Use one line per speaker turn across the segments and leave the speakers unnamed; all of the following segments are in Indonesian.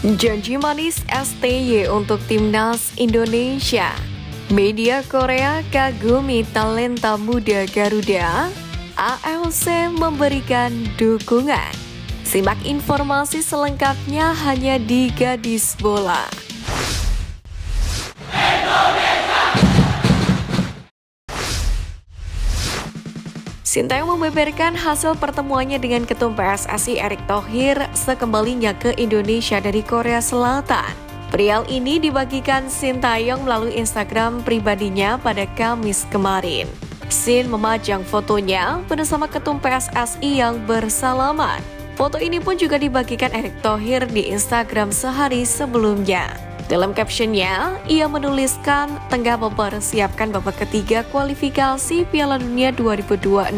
Janji manis STY untuk Timnas Indonesia. Media Korea kagumi talenta muda Garuda. AFC memberikan dukungan. Simak informasi selengkapnya hanya di Gadis Bola. Sintayong membeberkan hasil pertemuannya dengan Ketum PSSI Erick Thohir sekembalinya ke Indonesia dari Korea Selatan. Perihal ini dibagikan Sintayong melalui Instagram pribadinya pada Kamis kemarin. Sin memajang fotonya bersama Ketum PSSI yang bersalaman. Foto ini pun juga dibagikan Erick Thohir di Instagram sehari sebelumnya. Dalam captionnya, ia menuliskan tengah mempersiapkan babak ketiga kualifikasi Piala Dunia 2026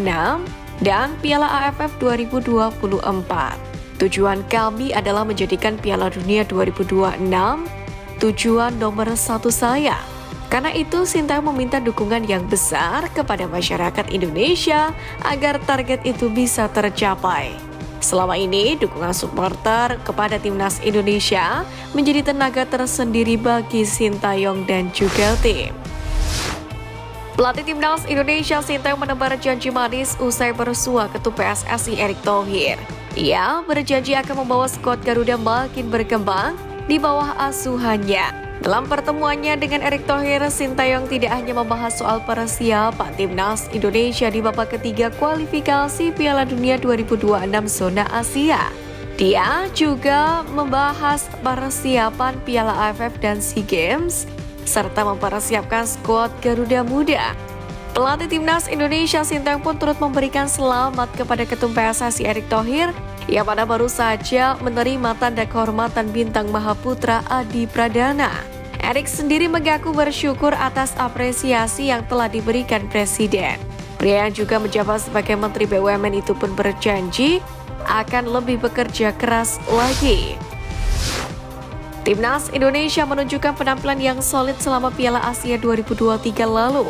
dan Piala AFF 2024. Tujuan kami adalah menjadikan Piala Dunia 2026 tujuan nomor satu saya. Karena itu, Sintayong meminta dukungan yang besar kepada masyarakat Indonesia agar target itu bisa tercapai. Selama ini, dukungan supporter kepada Timnas Indonesia menjadi tenaga tersendiri bagi Sintayong dan juga tim. Pelatih Timnas Indonesia Sintayong menebar janji manis usai bersua Ketum PSSI Erick Thohir. Ia berjanji akan membawa skuad Garuda makin berkembang di bawah asuhannya. Dalam pertemuannya dengan Erick Thohir, Sintayong tidak hanya membahas soal persiapan Timnas Indonesia di babak ketiga kualifikasi Piala Dunia 2026 zona Asia. Dia juga membahas persiapan Piala AFF dan SEA Games, serta mempersiapkan skuad Garuda Muda. Pelatih Timnas Indonesia Sintayong pun turut memberikan selamat kepada Ketum PSSI Erick Thohir yang pada baru saja menerima tanda kehormatan Bintang Mahaputra Adi Pradana. Erick sendiri mengaku bersyukur atas apresiasi yang telah diberikan Presiden. Pria yang juga menjabat sebagai Menteri BUMN itu pun berjanji akan lebih bekerja keras lagi. Timnas Indonesia menunjukkan penampilan yang solid selama Piala Asia 2023 lalu.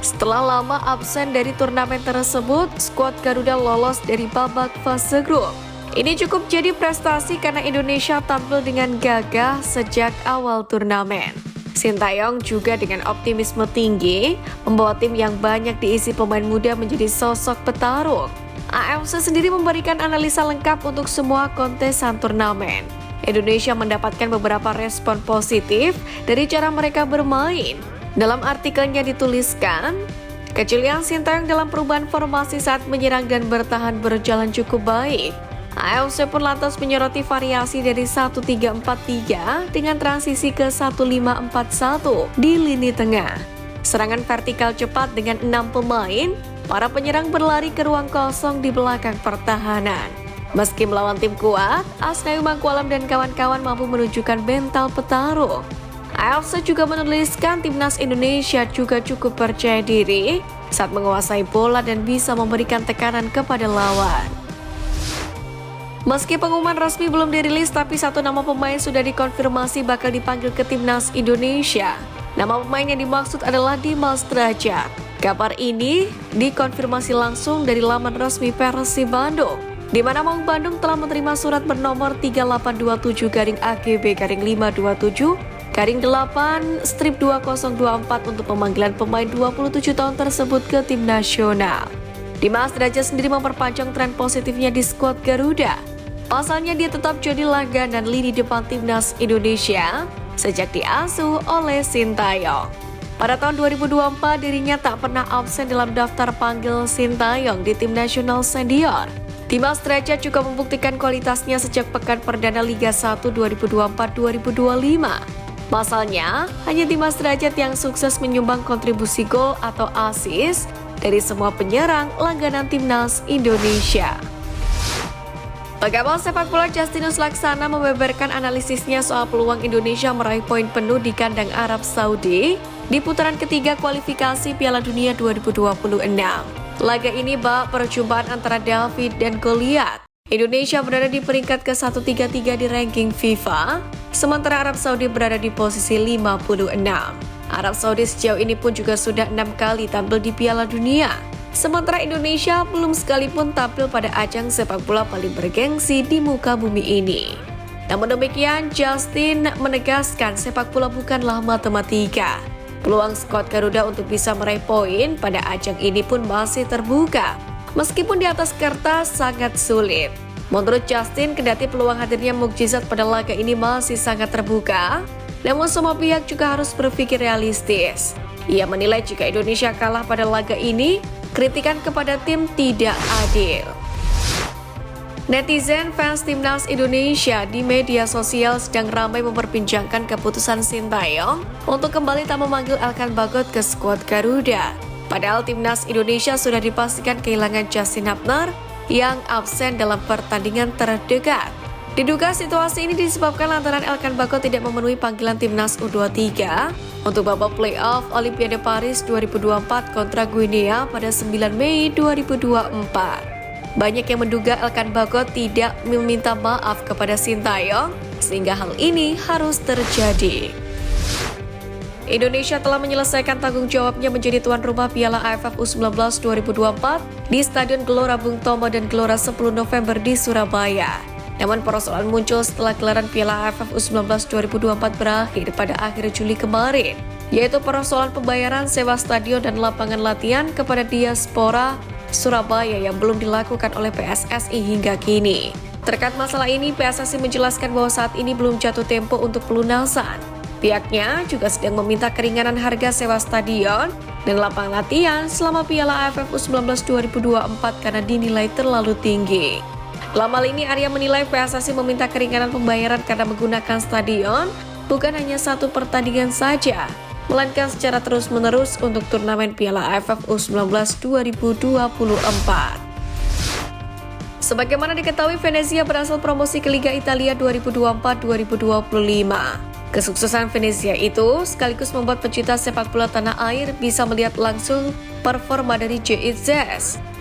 Setelah lama absen dari turnamen tersebut, skuad Garuda lolos dari babak fase grup. Ini cukup jadi prestasi karena Indonesia tampil dengan gagah sejak awal turnamen. Sintayong juga dengan optimisme tinggi membawa tim yang banyak diisi pemain muda menjadi sosok petarung. AFC sendiri memberikan analisa lengkap untuk semua kontesan turnamen. Indonesia mendapatkan beberapa respon positif dari cara mereka bermain. Dalam artikelnya dituliskan, kecilian Sintayong dalam perubahan formasi saat menyerang dan bertahan berjalan cukup baik. AFC pun lantas menyoroti variasi dari 1-3-4-3 dengan transisi ke 1-5-4-1 di lini tengah. Serangan vertikal cepat dengan 6 pemain, para penyerang berlari ke ruang kosong di belakang pertahanan. Meski melawan tim kuat, Asnawi Mangkualam dan kawan-kawan mampu menunjukkan mental petarung. AFC juga menuliskan Timnas Indonesia juga cukup percaya diri saat menguasai bola dan bisa memberikan tekanan kepada lawan. Meski pengumuman resmi belum dirilis, tapi satu nama pemain sudah dikonfirmasi bakal dipanggil ke Timnas Indonesia. Nama pemain yang dimaksud adalah Dimas Derajat. Kabar ini dikonfirmasi langsung dari laman resmi Persib Bandung, di mana Maung Bandung telah menerima surat bernomor 3827-AGB-527-8/2024 untuk pemanggilan pemain 27 tahun tersebut ke tim nasional. Dimas Derajat sendiri memperpanjang tren positifnya di skuad Garuda. Pasalnya dia tetap jadi langganan lini depan Timnas Indonesia sejak diasuh oleh Sintayong. Pada tahun 2024 dirinya tak pernah absen dalam daftar panggil Sintayong di tim nasional senior. Dimas Derajat juga membuktikan kualitasnya sejak pekan perdana Liga 1 2024-2025. Pasalnya, hanya Dimas Derajat yang sukses menyumbang kontribusi gol atau assist dari semua penyerang langganan Timnas Indonesia. Pengamat sepak bola Justinus Laksana membeberkan analisisnya soal peluang Indonesia meraih poin penuh di kandang Arab Saudi di putaran ketiga kualifikasi Piala Dunia 2026. Laga ini bak perjumpaan antara David dan Goliat. Indonesia berada di peringkat ke-133 di ranking FIFA, sementara Arab Saudi berada di posisi 56. Arab Saudi sejauh ini pun juga sudah 6 kali tampil di Piala Dunia. Sementara Indonesia belum sekalipun tampil pada ajang sepak bola paling bergengsi di muka bumi ini. Namun demikian, Justin menegaskan sepak bola bukanlah matematika. Peluang skuad Garuda untuk bisa meraih poin pada ajang ini pun masih terbuka, meskipun di atas kertas sangat sulit. Menurut Justin, kendati peluang hadirnya mukjizat pada laga ini masih sangat terbuka, namun semua pihak juga harus berpikir realistis. Ia menilai jika Indonesia kalah pada laga ini, kritikan kepada tim tidak adil. Netizen fans timnas Indonesia di media sosial sedang ramai memperbincangkan keputusan Sintayong untuk kembali tak memanggil Elkan Bagot ke skuad Garuda. Padahal timnas Indonesia sudah dipastikan kehilangan Justin Hubner yang absen dalam pertandingan terdekat. Diduga situasi ini disebabkan lantaran Elkan Bagot tidak memenuhi panggilan timnas U23 untuk babak playoff Olimpiade Paris 2024 kontra Guinea pada 9 Mei 2024. Banyak yang menduga Elkan Bagot tidak meminta maaf kepada Sintayong, sehingga hal ini harus terjadi. Indonesia telah menyelesaikan tanggung jawabnya menjadi tuan rumah Piala AFF U19 2024 di Stadion Gelora Bung Tomo dan Gelora 10 November di Surabaya. Namun persoalan muncul setelah gelaran Piala AFF U19 2024 berakhir pada akhir Juli kemarin, yaitu persoalan pembayaran sewa stadion dan lapangan latihan kepada diaspora Surabaya yang belum dilakukan oleh PSSI hingga kini. Terkait masalah ini, PSSI menjelaskan bahwa saat ini belum jatuh tempo untuk pelunasan. Pihaknya juga sedang meminta keringanan harga sewa stadion dan lapangan latihan selama Piala AFF U19 2024 karena dinilai terlalu tinggi. Dalam hal ini, Arya menilai PSSI meminta keringanan pembayaran karena menggunakan stadion bukan hanya satu pertandingan saja, melainkan secara terus-menerus untuk turnamen Piala AFF U19 2024. Sebagaimana diketahui, Venezia berhasil promosi ke Liga Italia 2024-2025. Kesuksesan Venezia itu sekaligus membuat pecinta sepak bola tanah air bisa melihat langsung performa dari JIZ.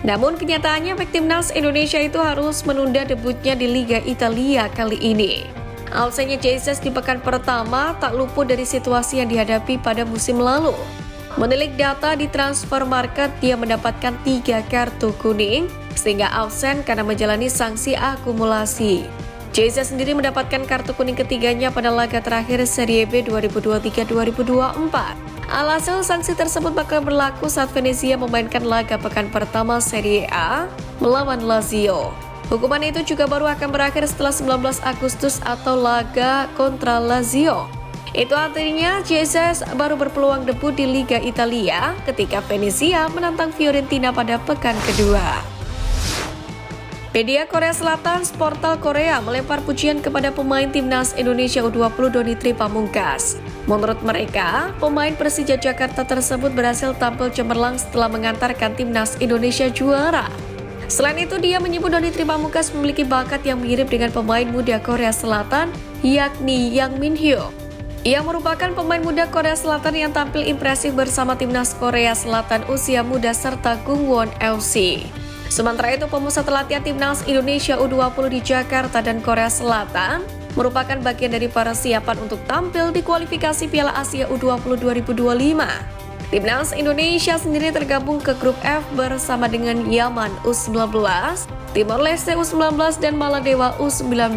Namun kenyataannya bek timnas Indonesia itu harus menunda debutnya di Liga Italia kali ini. Absennya JIZ di pekan pertama tak luput dari situasi yang dihadapi pada musim lalu. Menilik data di transfer market, dia mendapatkan 3 kartu kuning sehingga absen karena menjalani sanksi akumulasi. JIZ sendiri mendapatkan kartu kuning ketiganya pada laga terakhir Serie B 2023-2024. Alhasil sanksi tersebut bakal berlaku saat Venezia memainkan laga pekan pertama Serie A melawan Lazio. Hukuman itu juga baru akan berakhir setelah 19 Agustus atau laga kontra Lazio. Itu artinya JIZ baru berpeluang debut di Liga Italia ketika Venezia menantang Fiorentina pada pekan kedua. Media Korea Selatan, Sportal Korea melempar pujian kepada pemain timnas Indonesia U20 Donitri Pamungkas. Menurut mereka, pemain Persija Jakarta tersebut berhasil tampil cemerlang setelah mengantarkan timnas Indonesia juara. Selain itu, dia menyebut Donitri Pamungkas memiliki bakat yang mirip dengan pemain muda Korea Selatan, yakni Yang Min-hyo. Ia merupakan pemain muda Korea Selatan yang tampil impresif bersama timnas Korea Selatan usia muda serta Gungwon FC. Sementara itu, pemusat latihan timnas Indonesia U20 di Jakarta dan Korea Selatan merupakan bagian dari persiapan untuk tampil di kualifikasi Piala Asia U20 2025. Timnas Indonesia sendiri tergabung ke grup F bersama dengan Yaman U19, Timor Leste U19, dan Maladewa U19.